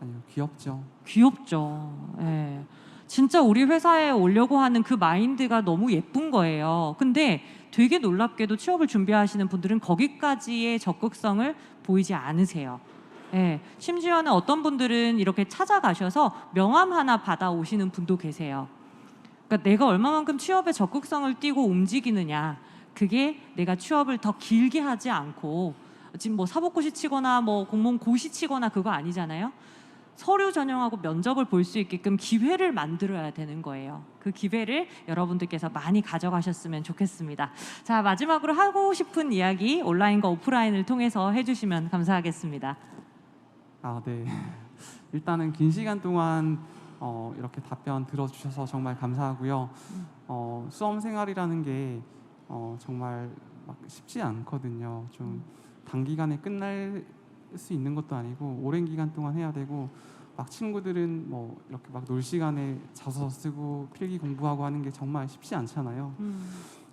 아니요, 귀엽죠. 귀엽죠. 예. 진짜 우리 회사에 오려고 하는 그 마인드가 너무 예쁜 거예요. 근데 되게 놀랍게도 취업을 준비하시는 분들은 거기까지의 적극성을 보이지 않으세요. 예, 심지어는 어떤 분들은 이렇게 찾아가셔서 명함 하나 받아오시는 분도 계세요. 그러니까 내가 얼마만큼 취업에 적극성을 띠고 움직이느냐, 그게 내가 취업을 더 길게 하지 않고 지금 뭐 사법고시 치거나 뭐 공무원고시 치거나 그거 아니잖아요. 서류 전형하고 면접을 볼 수 있게끔 기회를 만들어야 되는 거예요. 그 기회를 여러분들께서 많이 가져가셨으면 좋겠습니다. 자, 마지막으로 하고 싶은 이야기 온라인과 오프라인을 통해서 해주시면 감사하겠습니다. 네. 일단은 긴 시간 동안 이렇게 답변 들어주셔서 정말 감사하고요. 수험 생활이라는 게 정말 막 쉽지 않거든요. 좀 단기간에 끝날 수 있는 것도 아니고 오랜 기간 동안 해야 되고 막 친구들은 뭐 이렇게 막 놀 시간에 자소서 쓰고 필기 공부하고 하는 게 정말 쉽지 않잖아요.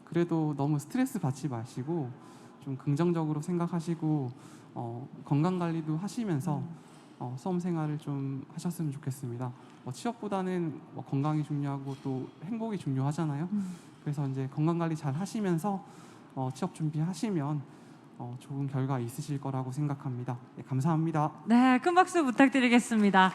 그래도 너무 스트레스 받지 마시고 좀 긍정적으로 생각하시고 건강 관리도 하시면서 수험 생활을 좀 하셨으면 좋겠습니다. 취업보다는 건강이 중요하고 또 행복이 중요하잖아요. 그래서 이제 건강 관리 잘 하시면서 취업 준비하시면 좋은 결과 있으실 거라고 생각합니다. 네, 감사합니다. 네, 큰 박수 부탁드리겠습니다.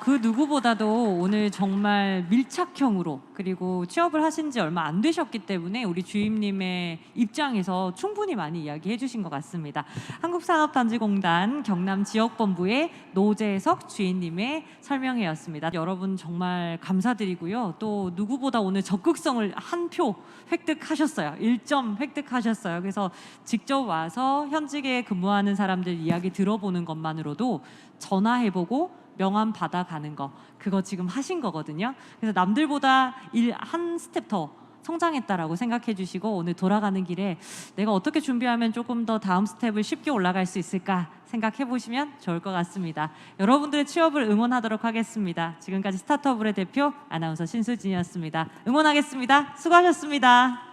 그 누구보다도 오늘 정말 밀착형으로 그리고 취업을 하신 지 얼마 안 되셨기 때문에 우리 주임님의 입장에서 충분히 많이 이야기해 주신 것 같습니다. 한국산업단지공단 경남지역본부의 노재석 주임님의 설명회였습니다. 여러분 정말 감사드리고요. 또 누구보다 오늘 적극성을 한 표 획득하셨어요. 1점 획득하셨어요. 그래서 직접 와서 현직에 근무하는 사람들 이야기 들어보는 것만으로도 전화해보고 명함 받아가는 거 그거 지금 하신 거거든요. 그래서 남들보다 한 스텝 더 성장했다라고 생각해 주시고 오늘 돌아가는 길에 내가 어떻게 준비하면 조금 더 다음 스텝을 쉽게 올라갈 수 있을까 생각해 보시면 좋을 것 같습니다. 여러분들의 취업을 응원하도록 하겠습니다. 지금까지 스타트업의 대표 아나운서 신수진이었습니다. 응원하겠습니다. 수고하셨습니다.